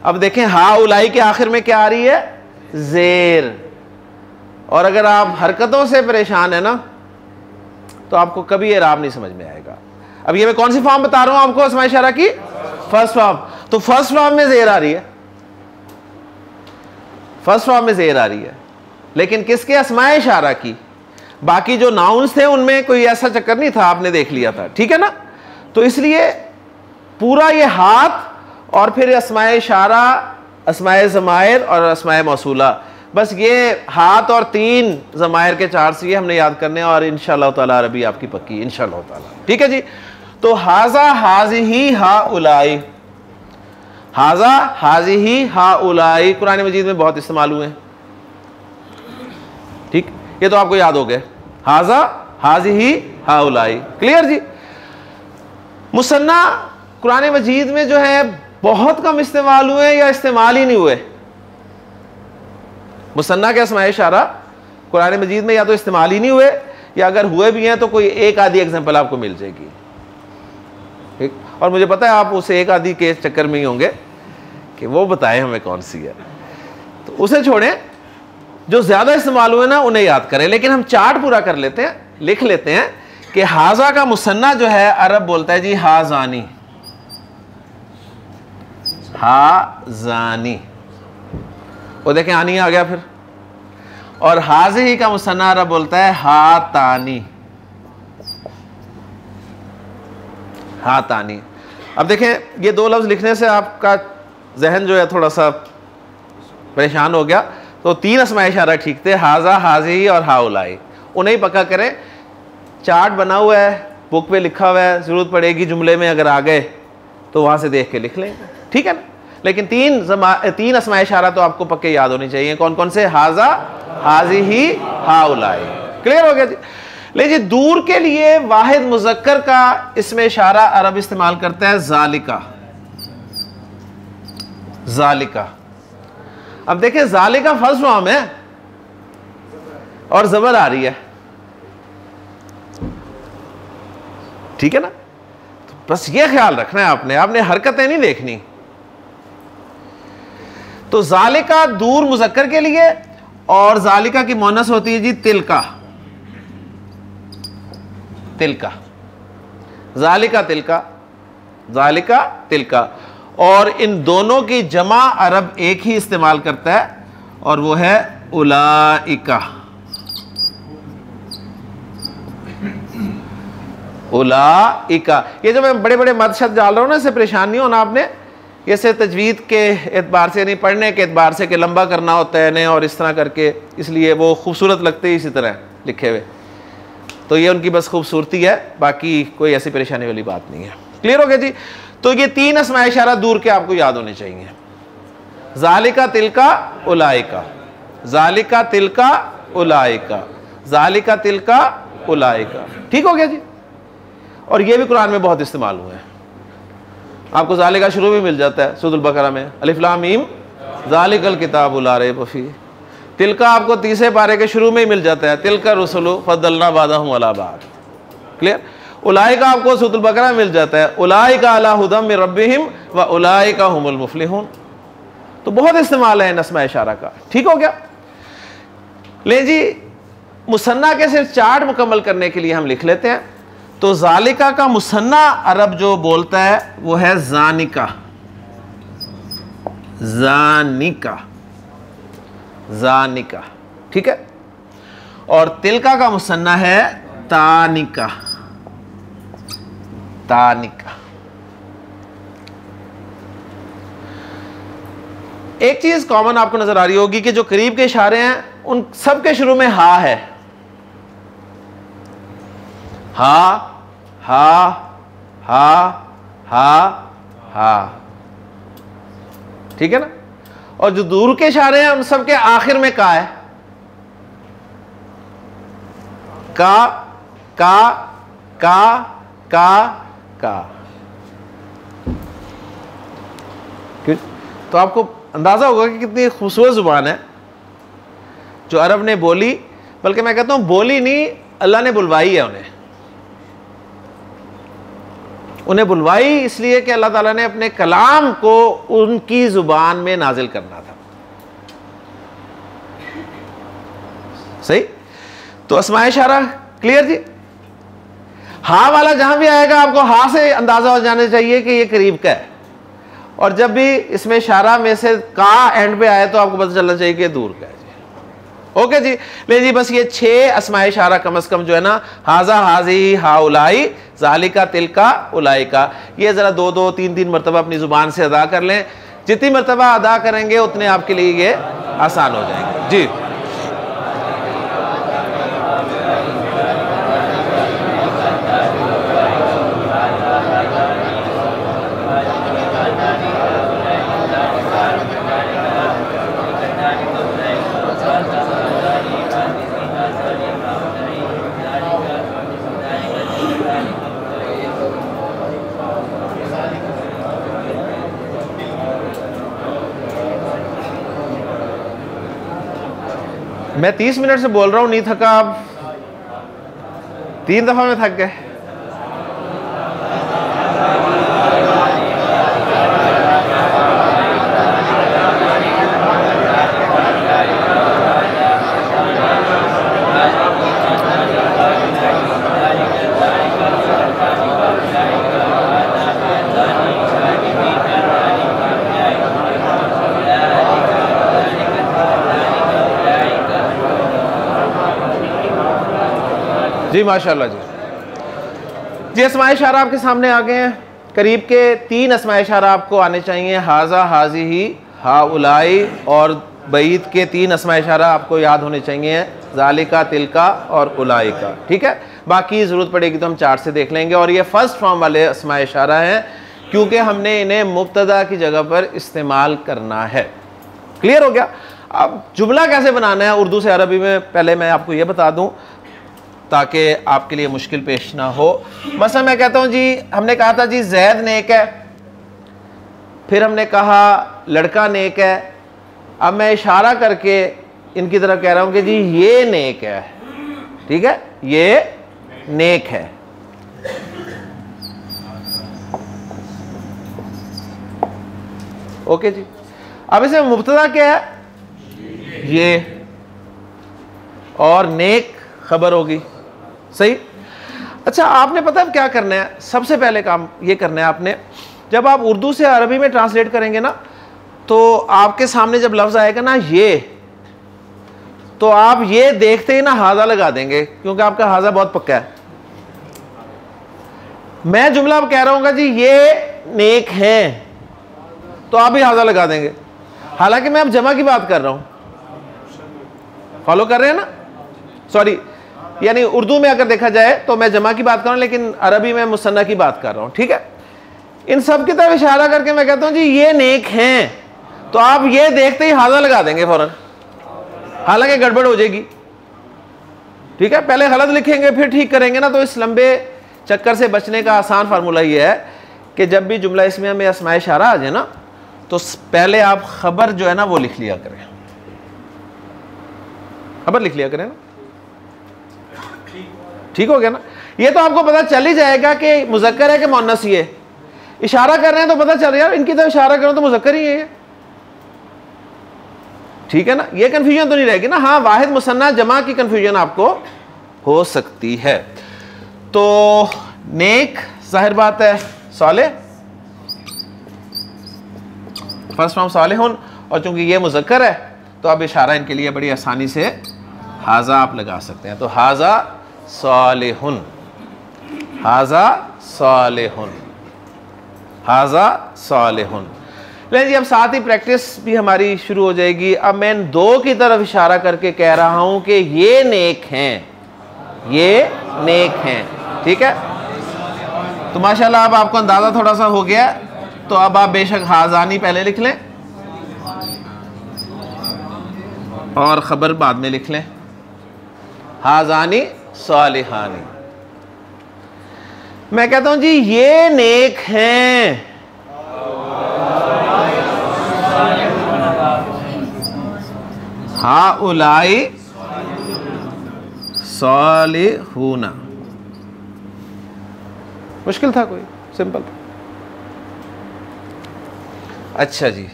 अब देखें हाउलाई के आखिर में क्या आ रही है? ज़ेर। और अगर आप हरकतों से परेशान है ना तो आपको कभी एराब नहीं समझ में आएगा। अब ये मैं कौन सी फॉर्म बता रहा हूं आपको अस्माए इशारा की? First form. तो फर्स्ट फॉर्म में ज़ेर आ रही है, फर्स्ट फॉर्म में ज़ेर आ रही है, लेकिन किसके? अस्माए इशारा की। बाकी जो नाउन्स थे उनमें कोई ऐसा चक्कर नहीं था, आपने देख लिया था, ठीक है ना। तो इसलिए पूरा ये हाथ और फिर अस्माए इशारा, अस्माए ज़मायर और अस्माए मौसूला, बस ये हाथ और तीन ज़मायर के चार सी हमने याद करने, और इंशाअल्लाह ताला अरबी आपकी पक्की इंशाअल्लाह ताला, ठीक है जी। तो हाजा हाज़िही हाउलाई, हाजा हाज़िही हाउलाई कुरान मजीद में बहुत इस्तेमाल हुए हैं, ठीक। ये तो आपको याद हो गए, हाजा हाज़िही हाउलाई। क्लियर जी? मुसन्ना कुरान मजीद में जो है बहुत कम इस्तेमाल हुए या इस्तेमाल ही नहीं हुए। मुसन्ना के अस्माए इशारा कुरान मजीद में या तो इस्तेमाल ही नहीं हुए, या अगर हुए भी हैं तो कोई एक आधी एग्जांपल आपको मिल जाएगी, ठीक। और मुझे पता है आप उस एक आधी के चक्कर में ही होंगे कि वो बताएं हमें कौन सी है, तो उसे छोड़ें। जो ज़्यादा इस्तेमाल हुए ना उन्हें याद करें। लेकिन हम चार्ट पूरा कर लेते हैं, लिख लेते हैं कि हाजा का मुसन्ना जो है अरब बोलता है जी हाजानी, हाजानी। वो देखें आनी आ गया फिर। और हाज़िही का मुसन्ना अरब बोलता है हातानी, हातानी। अब देखें ये दो लफ्ज़ लिखने से आपका जहन जो है थोड़ा सा परेशान हो गया। तो तीन अस्माए इशारा ठीक थे, हाजा, हाज़िही और हाउलाई। उन्हें पक्का करें। चार्ट बना हुआ है, बुक पे लिखा हुआ है, ज़रूरत पड़ेगी जुमले में अगर आ गए तो वहाँ से देख के लिख लें, ठीक है ना। लेकिन तीन अस्माए इशारा तो आपको पक्के याद होनी चाहिए। कौन कौन से? हाजा, हाज़िही, हाउलाई। क्लियर हो गया जी? लेकिन दूर के लिए वाहिद मुज़क्कर का इसमें इशारा अरब इस्तेमाल करता है ज़ालिका, ज़ालिका। अब देखें ज़ालिका फर्स्ट फॉर्म है और ज़बर आ रही है, ठीक है ना। तो बस ये ख्याल रखना है आपने, आपने हरकतें नहीं देखनी। तो ज़ालिका दूर मुज़क्कर के लिए, और ज़ालिका की मुअन्नस होती है जी तिलका, तिलका, ज़ालिका तिलका, ज़ालिका तिलका। और इन दोनों की जमा अरब एक ही इस्तेमाल करता है और वो है उलाइका, उलाइका। ये जो मैं बड़े बड़े मद शब्द डाल रहा हूँ ना, इससे परेशान नहीं होना आपने। ये से तजवीद के एतबार से नहीं, पढ़ने के एतबार से कि लंबा करना होता है इन्हें और इस तरह करके, इसलिए वो खूबसूरत लगते ही इसी तरह लिखे हुए। तो ये उनकी बस खूबसूरती है, बाकी कोई ऐसी परेशानी वाली बात नहीं है। क्लियर हो गया जी? तो ये तीन अस्माए इशारा दूर के आपको याद होने चाहिए। ज़ालिका तिलका उलाइका, ज़ालिका तिलका उलाइका, ज़ालिका तिलका उलाइका। ठीक हो गया जी? और ये भी कुरान में बहुत इस्तेमाल हुए हैं। आपको ज़ालिका शुरू भी मिल जाता है सूरह बकरा में, अलिफ लाम मीम ज़ालिकल किताबु ला रैब फीह। तिलका आपको तीसरे पारे के शुरू में ही मिल जाता है, तिलका रुसुलु फद्दलना बादहुम अला बाद। क्लियर? उलाइका आपको सूरह बकरा में मिल जाता है, उलाइका अला हुदम मिन रब्बिहिम व उलाइका हुमुल मुफलिहून। तो बहुत इस्तेमाल है इन अस्माए इशारा का। ठीक हो गया। ले जी, मुसन्ना के सिर्फ चार्ट मुकम्मल करने के लिए हम लिख लेते हैं। तो जालिका का मुसन्ना अरब जो बोलता है वो है जानिका, जानिका, जानिका। ठीक है। और तिलका का मुसन्ना है तानिका, तानिका। एक चीज कॉमन आपको नजर आ रही होगी कि जो करीब के इशारे हैं उन सब के शुरू में हा है। हा हा हा हा हा। ठीक है ना। और जो दूर के इशारे हैं उन सब के आखिर में का है, का का का का का। तो आपको अंदाजा होगा कि कितनी खूबसूरत जुबान है जो अरब ने बोली, बल्कि मैं कहता हूं बोली नहीं, अल्लाह ने बुलवाई है उन्हें। उन्हें बुलवाई इसलिए कि अल्लाह ताला ने अपने कलाम को उनकी जुबान में नाजिल करना था। सही। तो अस्माए इशारा क्लियर जी। हा वाला जहां भी आएगा आपको हा से अंदाजा हो जाना चाहिए कि ये करीब का है, और जब भी इसमें इशारा में से का एंड पे आए तो आपको पता चलना चाहिए कि दूर का है जी। ओके जी। ले जी, बस ये 6 अस्माए इशारा कम से कम जो है ना, हाजा हाजी हा उलाई जालिका तिलका उलाइका, ये जरा 2-2 3-3 मरतबा अपनी जुबान से अदा कर लें। जितनी मरतबा अदा करेंगे उतने आपके लिए ये आसान हो जाएंगे जी। मैं 30 मिनट से बोल रहा हूं, नहीं थका आप? 3 दफा में थक गए। जी माशाल्लाह जी। जी, अस्माए इशारा आपके सामने आ गए हैं। करीब के 3 अस्माए इशारा आपको आने चाहिए, हाजा हाजी ही हा उलाई, और बईद के 3 अस्माए इशारा आपको याद होने चाहिए, जालिका तिलका और उलाई का। ठीक है। बाकी ज़रूरत पड़ेगी तो हम चार्ट से देख लेंगे। और ये फर्स्ट फॉर्म वाले अस्माए इशारा हैं क्योंकि हमने इन्हें मुब्तदा की जगह पर इस्तेमाल करना है। क्लियर हो गया। अब जुमला कैसे बनाना है उर्दू से अरबी में, पहले मैं आपको ये बता दूँ ताकि आपके लिए मुश्किल पेश ना हो। मसला मैं कहता हूँ जी, हमने कहा था जी जैद नेक है, फिर हमने कहा लड़का नेक है। अब मैं इशारा करके इनकी तरफ कह रहा हूँ कि जी ये नेक है। ठीक है, ये नेक है। ओके जी। अब इसमें मुब्तदा क्या है? ये, और नेक खबर होगी। सही। अच्छा, आपने पता है क्या करना है? सबसे पहले काम ये करना है आपने, जब आप उर्दू से अरबी में ट्रांसलेट करेंगे ना, तो आपके सामने जब लफ्ज़ आएगा ना ये, तो आप ये देखते ही ना हाजा लगा देंगे, क्योंकि आपका हाजा बहुत पक्का है। मैं जुमला कह रहा हूँ जी ये नेक हैं, तो आप भी हाजा लगा देंगे, हालांकि मैं अब जमा की बात कर रहा हूँ। फॉलो कर रहे हैं ना? सॉरी, यानी उर्दू में अगर देखा जाए तो मैं जमा की बात कर रहा हूं, लेकिन अरबी में मुसन्ना की बात कर रहा हूं। ठीक है। इन सब की तरफ इशारा करके मैं कहता हूं जी ये नेक हैं, तो आप ये देखते ही हाजा लगा देंगे फौरन, हालांकि गड़बड़ हो जाएगी। ठीक है। पहले गलत लिखेंगे फिर ठीक करेंगे ना, तो इस लंबे चक्कर से बचने का आसान फार्मूला ये है कि जब भी जुमला इसमें हमें अस्माए इशारा आ जाए ना, तो पहले आप खबर जो है ना वो लिख लिया करें, खबर लिख लिया करें ना। ठीक हो गया ना। ये तो आपको पता चल ही जाएगा कि मुज़क्कर है कि मुअन्नस। ये इशारा कर रहे हैं तो पता चल यार इनकी तरफ इशारा करो तो मुज़क्कर ही है ये, ठीक है ना। ये कंफ्यूजन तो नहीं रहेगी ना। हाँ, वाहिद मुसन्ना जमा की कंफ्यूजन आपको हो सकती है। तो नेक जाहिर बात है साले, फर्स्ट फॉर्म सालिहुन, और चूंकि ये मुज़क्कर है तो अब इशारा इनके लिए बड़ी आसानी से हाजा आप लगा सकते हैं। तो हाजा सालिहुन, हाजा सालिहुन, हाजा सालिहुन। लेकिन जी अब साथ ही प्रैक्टिस भी हमारी शुरू हो जाएगी। अब मैं इन दो की तरफ इशारा करके कह रहा हूं कि ये नेक हैं, ये नेक हैं, ठीक है। तो माशाल्लाह अब आपको अंदाजा थोड़ा सा हो गया। तो अब आप बेशक हाजानी पहले लिख लें और खबर बाद में लिख लें, हाजानी सालिहानी। मैं कहता हूं जी ये नेक हैं, हाउलाई सालिहूना। मुश्किल था कोई? सिंपल था। अच्छा जी,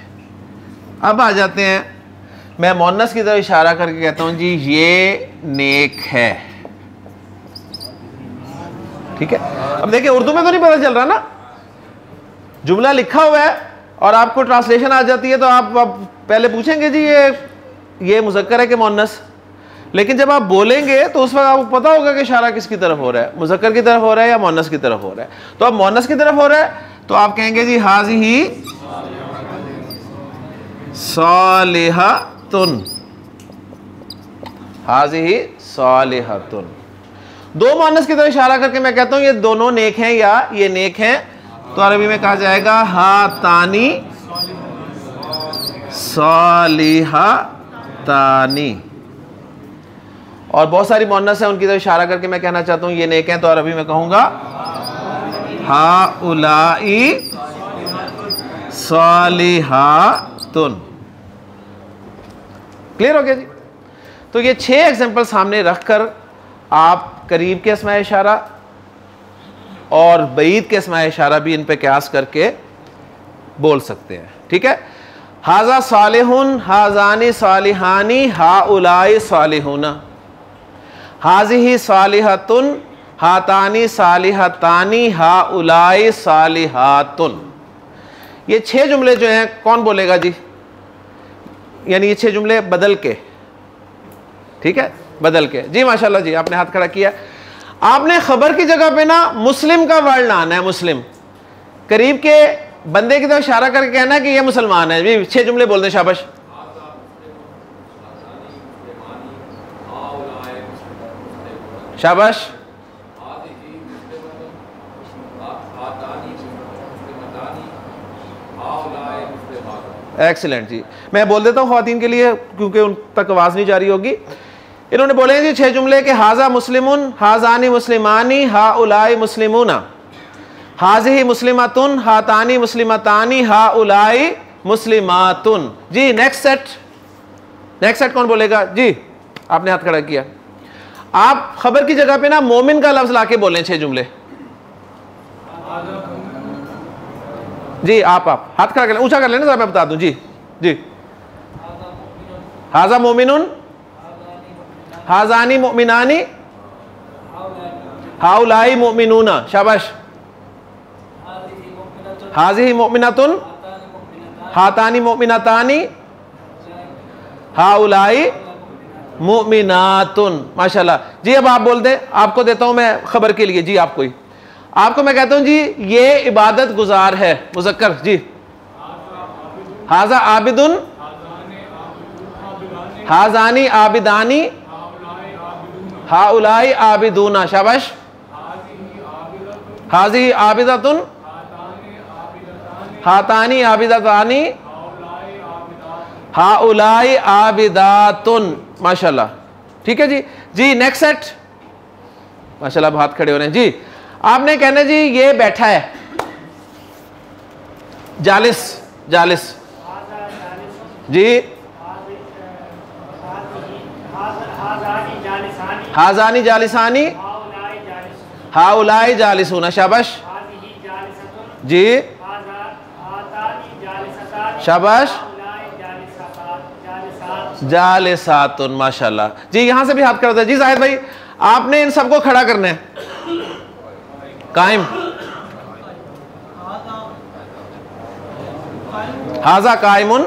अब आ जाते हैं, मैं मुअन्नस की तरफ इशारा करके कहता हूं जी ये नेक है, ठीक है। अब देखिए उर्दू में तो नहीं पता चल रहा ना, जुमला लिखा हुआ है और आपको ट्रांसलेशन आ जाती है तो आप पहले पूछेंगे जी ये मुज़क्कर है कि मुअन्नस। लेकिन जब आप बोलेंगे तो उस वक्त आपको पता होगा कि इशारा किसकी तरफ हो रहा है, मुज़क्कर की तरफ हो रहा है या मुअन्नस की तरफ हो रहा है। तो अब मुअन्नस की तरफ हो रहा है तो आप कहेंगे जी हाज़िही सालिहतुन, हाज़िही सालिहतुन। दो मुअन्नस की तरफ इशारा करके मैं कहता हूं ये दोनों नेक हैं या ये नेक हैं, तो अरबी में कहा जाएगा हातानी सालिहतानी। और बहुत सारी मुअन्नस है उनकी तरफ इशारा करके मैं कहना चाहता हूं ये नेक हैं, तो अरबी में कहूंगा हाउलाई सालिहातुन। क्लियर हो गया जी। तो ये 6 एग्जाम्पल सामने रखकर आप करीब के अस्माए इशारा और बईद के अस्माए इशारा भी इन पे क़यास करके बोल सकते हैं, ठीक है। हाजा सालिहुन, हाजानी सालिहानी, हाउलाई सालिहुना, हाज़िही सालिहतुन, हातानी सालिहतानी, हाउलाई सालिहातुन। ये 6 जुमले जो हैं कौन बोलेगा जी? यानी ये 6 जुमले बदल के, ठीक है, बदल के। जी माशाल्लाह जी, आपने हाथ खड़ा किया। आपने खबर की जगह पे ना मुस्लिम का वर्ड लाना है, मुस्लिम। करीब के बंदे की तरफ इशारा करके कहना है कि ये मुसलमान है। जी 6 जुमले बोल दें, शाबाश। शाबाश, एक्सीलेंट जी। मैं बोल देता हूँ ख्वातीन के लिए क्योंकि उन तक आवाज़ नहीं जारी होगी। इन्होंने बोले जी 6 जुमले के हाजा मुस्लिमुन, हाजानी मुस्लिमानी, हाउलाई मुस्लिमूना, हाज़िही मुस्लिमतुन, हातानी मुस्लिमतानी, हाउलाई मुस्लिमातुन। जी नेक्स्ट सेट, नेक्स्ट सेट कौन बोलेगा? जी आपने हाथ खड़ा किया। आप खबर की जगह पे ना मोमिन का लफ्ज लाके बोलें 6 जुमले। जी आप हाथ खड़ा कर लें, ऊंचा कर लेना सर, मैं बता दूं। जी जी, हाजा मोमिनुन, हाजानी मोमिनानी, हाउलाई मोमिनूना। शाबाश। हाज़िही मोमिनतुन, हातानी मोमिनतानी, हाउलाई मोमिनातुन। माशाल्लाह जी। अब आप बोल दें, आपको देता हूं मैं खबर के लिए। जी आपको ही, आपको मैं कहता हूं जी ये इबादत गुजार है, मुज़क्कर। जी हाजा आबिदुन, हाजानी आबिदानी, हाउलाई आबिदूना। शाबाश। हाज़ी आबिदतुन, हातानी आबिदतानी, हाउलाई आबिदातुन। माशाल्लाह, ठीक है जी। जी नेक्स्ट सेट, माशाल्लाह हाथ खड़े हो रहे हैं जी। आपने कहना जी ये बैठा है, जालिस, जालिस। जी हाजानी जालिसानी, हाउलाई जालिसूना, शाबाश जी, शाबाश, जालिसातुन, माशाल्लाह जी। यहां से भी हाथ खड़ा होता है जी। जाहिद भाई आपने इन सबको खड़ा करना है, कायम, हाजा कायमुन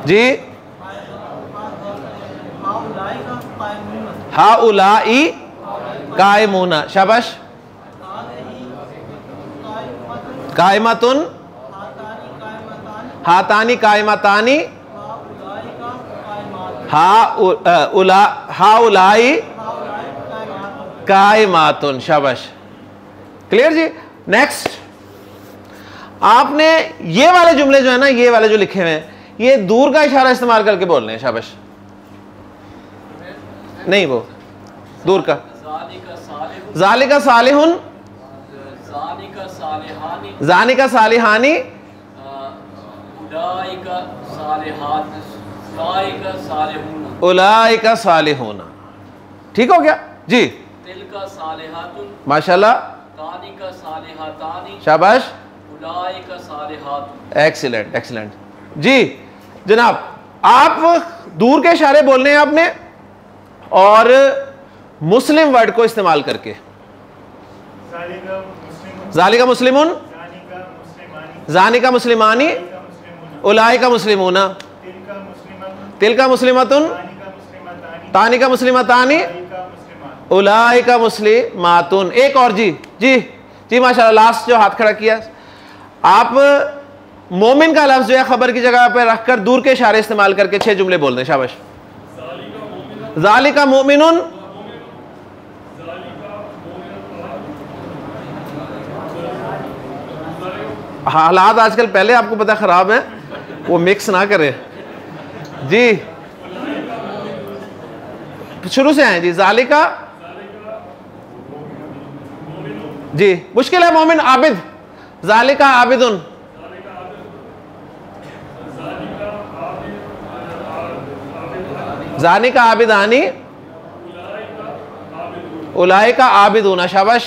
जी, हाउलाई कायमुना, शाबाश, कायमतुन, हातानी कायमतानी, हाउलाई कायमातुन, शाबाश, क्लियर जी। नेक्स्ट, आपने ये वाले जुमले जो है ना, ये वाले जो लिखे हुए हैं, ये दूर का इशारा इस्तेमाल करके बोलने हैं, शाबाश, नहीं वो दूर का, जालिका सालिहुन, जानिका सालिहानी, उलाइका सालिहुना, ठीक हो गया जी। माशाल्लाह, शाबाश, एक्सीलेंट एक्सीलेंट जी। जनाब आप दूर के इशारे बोलने हैं आपने, और मुस्लिम वर्ड को इस्तेमाल करके, जालिका मुस्लिमुन, जानिका मुस्लिमानी, उलाइका मुस्लिमूना, तिलका मुस्लिमतुन, तानिका मुस्लिमतानी, उलाइका मुस्लिमातुन। एक और जी जी जी, माशाल्लाह। लास्ट जो हाथ खड़ा किया, आप मोमिन का लफ्ज जो है खबर की जगह पर रखकर दूर के इशारे इस्तेमाल करके 6 जुमले बोल दें, शाबाश। जालिका मोमिनुन, हालात आजकल पहले आपको पता खराब है, वो मिक्स ना करें जी। शुरू से आए जी। जालिका जी, मुश्किल है मोमिन आबिद, जालिका आबिदुन, जानिका आबिदानी, उलाइका आबिदूना, शाबाश,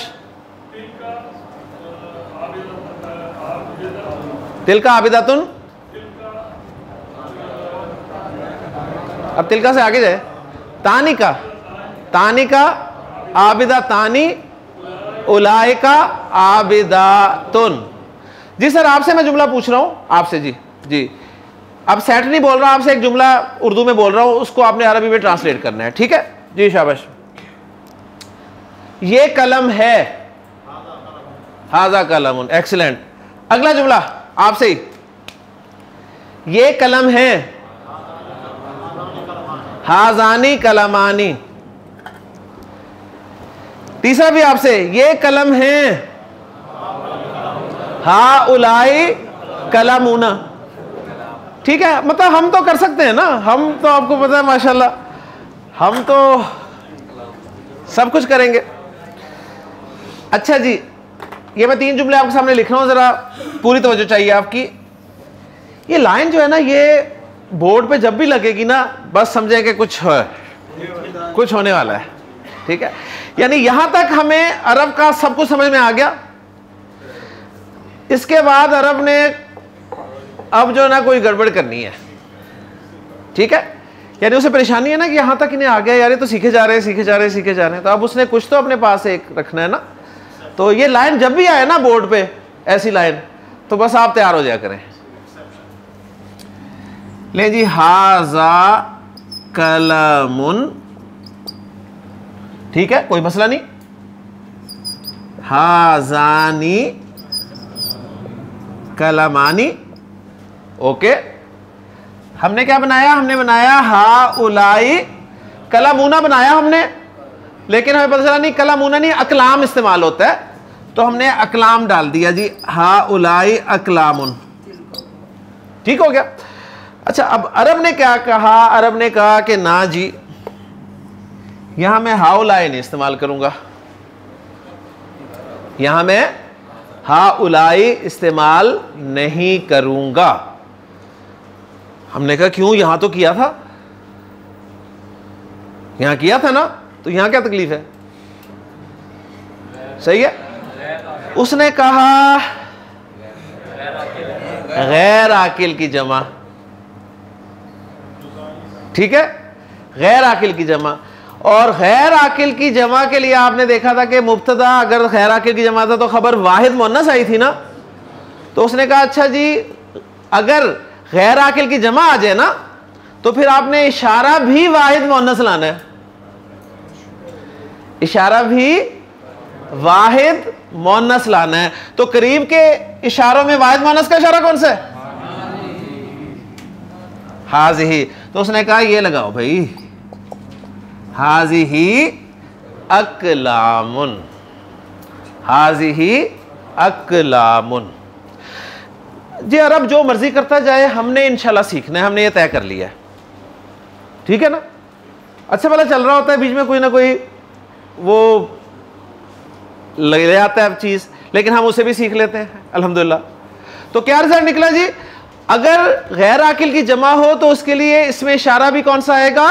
तिलका आबिदातुन, अब तिलका से आगे जाए, तानिका, तानिका आबिदा तानी, उलाइका आबिदातुन। जी सर आपसे मैं जुमला पूछ रहा हूं, आपसे जी जी। अब सेट नहीं बोल रहा, आपसे एक जुमला उर्दू में बोल रहा हूं, उसको आपने अरबी में ट्रांसलेट करना है, ठीक है जी, शाबाश। ये कलम है, हाजा कलमुन, एक्सीलेंट। अगला जुमला आपसे ही, ये कलम है, हाजानी कलमानी। तीसरा भी आपसे, ये कलम है, हाउलाई कलमुना, ठीक है। मतलब हम तो कर सकते हैं ना, हम तो आपको पता है माशाल्लाह, हम तो सब कुछ करेंगे। अच्छा जी, ये मैं 3 जुमले आपके सामने लिख रहा हूं, जरा पूरी तवज्जो चाहिए आपकी। ये लाइन जो है ना, ये बोर्ड पे जब भी लगेगी ना, बस समझे कि कुछ होने वाला है, ठीक है। यानी यहां तक हमें अरब का सब कुछ समझ में आ गया। इसके बाद अरब ने अब जो ना कोई गड़बड़ करनी है, ठीक है। यानी उसे परेशानी है ना कि यहां तक इन्हें आ गया, यार ये तो सीखे जा रहे हैं, सीखे जा रहे हैं, सीखे जा रहे हैं, तो अब उसने कुछ तो अपने पास एक रखना है ना। तो ये लाइन जब भी आए ना बोर्ड पे, ऐसी लाइन, तो बस आप तैयार हो जाया करें। ले जी, हाजा कलमुन, ठीक है, कोई मसला नहीं। हाजानी कलमानी, ओके। हमने क्या बनाया, हमने बनाया हाउलाई कलमुना बनाया हमने, लेकिन हमें पता चला नहीं कलमुना नहीं, अकलाम इस्तेमाल होता है, तो हमने अकलाम डाल दिया जी, हाउलाई अकलामुन, ठीक हो गया। अच्छा, अब अरब ने क्या कहा, अरब ने कहा कि ना जी, यहां मैं हाउलाई नहीं इस्तेमाल करूंगा, यहां मैं हाउलाई इस्तेमाल नहीं करूंगा। हमने कहा क्यों, यहां तो किया था, यहां किया था ना, तो यहां क्या तकलीफ है। सही है। उसने कहा गैर आकिल की जमा, ठीक है, गैर आकिल की जमा। और गैर आकिल की जमा के लिए आपने देखा था कि मुब्तदा अगर गैर आकिल की जमा था तो खबर वाहिद मुअन्नस आई थी ना। तो उसने कहा अच्छा जी अगर गैर आकिल की जमा आ जाए ना तो फिर आपने इशारा भी वाहिद मुअन्नस लाना है, इशारा भी वाहिद मुअन्नस लाना है। तो करीब के इशारों में वाहिद मुअन्नस का इशारा कौन सा है? हाज़िही। तो उसने कहा ये लगाओ भाई, हाज़िही अकलामुन, हाज़िही अकलामुन। जी अरब जो मर्जी करता जाए, हमने इंशाल्लाह सीखना है, हमने ये तय कर लिया है, ठीक है ना। अच्छा भला चल रहा होता है, बीच में कोई ना कोई वो ले आता है चीज, लेकिन हम उसे भी सीख लेते हैं अल्हम्दुलिल्लाह। तो क्या रिजल्ट निकला जी? अगर गैर आकिल की जमा हो तो उसके लिए इसमें इशारा भी कौन सा आएगा?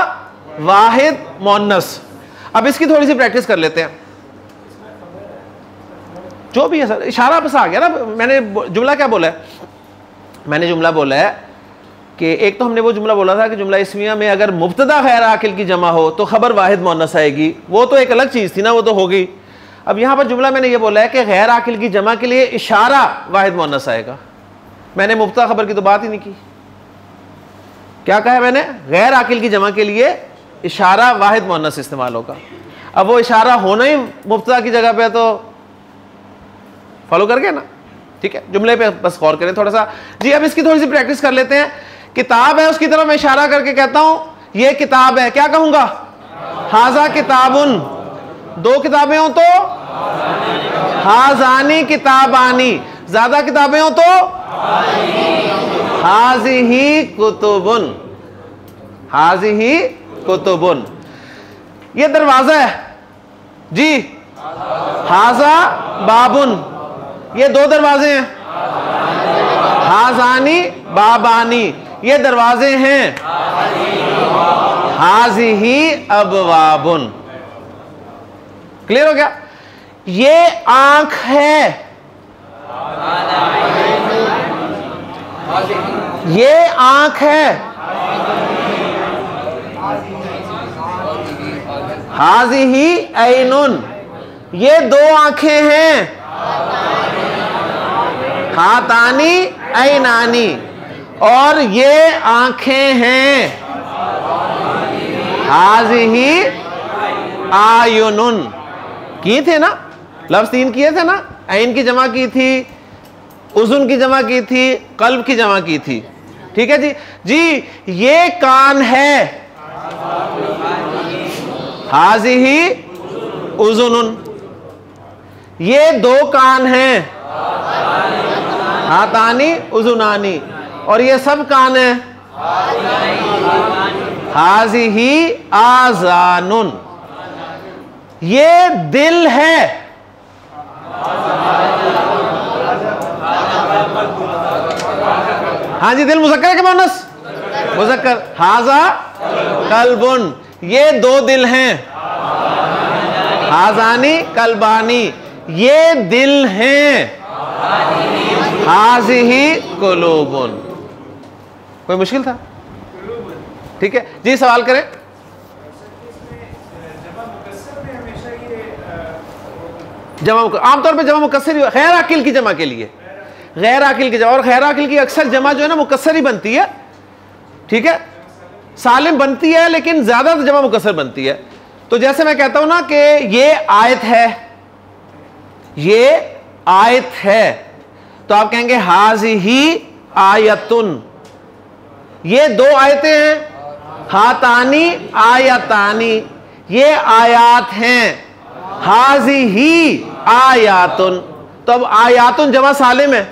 वाहिद मुअन्नस। अब इसकी थोड़ी सी प्रैक्टिस कर लेते हैं। जो भी है सर, इशारा बस आ गया ना। मैंने जुमला क्या बोला है? मैंने जुमला बोला है कि एक तो हमने वो जुमला बोला था कि जुमला इस्मिया में अगर मुब्तदा गैर आकिल की जमा हो तो खबर वाहिद मुअन्नस आएगी, वो तो एक अलग चीज़ थी ना, वो तो हो गई। अब यहाँ पर जुमला मैंने ये बोला है कि गैर आकिल की जमा के लिए इशारा वाहिद मुअन्नस आएगा। मैंने मुब्तदा खबर की तो बात ही नहीं की। क्या कहा है मैंने? गैर आकिल की जमा के लिए इशारा वाहिद मुअन्नस इस्तेमाल होगा। अब वो इशारा होना ही मुब्तदा की जगह पे, तो फॉलो कर गए ना, ठीक है। जुमले पे बस गौर करें थोड़ा सा जी। अब इसकी थोड़ी सी प्रैक्टिस कर लेते हैं। किताब है, उसकी तरफ मैं इशारा करके कहता हूं ये किताब है, क्या कहूंगा? हाजा किताबुन। दो किताबें हो तो हाजानी किताबानी, ज्यादा किताबें हो तो हाजिही कुतुबुन, हाजिही कुतुबुन। ये दरवाजा है जी, हाजा बाबुन। ये दो दरवाजे हैं, हाजानी बाबानी, ये दरवाजे हैं, हाजिही अबवाबुन। क्लियर हो गया? ये आंख है, ये आंख है, हाजिही ऐनुन। ये दो आंखें हैं, हातानी ऐनानी। और ये आंखें हैं, हाजिही आयुनुन। किए थे ना, लफ्ज 3 किए थे ना। ऐन की जमा की थी, उजुन की जमा की थी, कल्ब की जमा की थी, ठीक है जी। जी ये कान है, हाजिही उजुनुन। ये दो कान हैं, हातानी उजुनानी। और ये सब कान है, हाजिही आजानुन। ये दिल है, हाँ जी दिल मुज़क्कर है कि मुअन्नस? मुज़क्कर। हाजा कल्बुन। ये दो दिल हैं, हाजानी कल्बानी। ये दिल हैं, हाजिही कुलूबुन। कोई मुश्किल था? ठीक है जी, सवाल करें। जमा आमतौर पे जमा मुकस्सर ही गैर आकिल की जमा के लिए, गैर आकिल की जमा। और गैर आकिल की अक्सर जमा जो है ना मुकस्सर ही बनती है, ठीक है। सालिम बनती है लेकिन ज्यादा जमा मुकस्सर बनती है। तो जैसे मैं कहता हूं ना कि ये आयत है, ये आयत है, तो आप कहेंगे हाज़िही आयतुन। ये दो आयतें हैं, हातानी आयतानी। ये आयात हैं, हाज़िही आयातुन। तो अब आयातुन जमा सालिम है,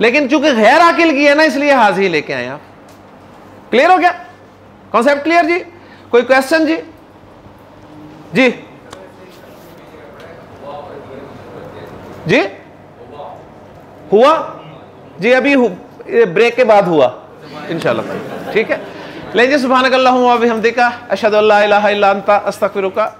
लेकिन चूंकि गैर आकिल की है ना इसलिए हाज़िही लेके आए आप। क्लियर हो गया कॉन्सेप्ट? क्लियर जी? कोई क्वेश्चन जी? जी जी हुआ जी, अभी ब्रेक के बाद हुआ इंशाल्लाह, ठीक है। ले जी, सुब्हानक अल्लाहुम्मा व बिहम्दिका अशहदु अल्ला इलाहा इल्ला अंता अस्तगफिरुका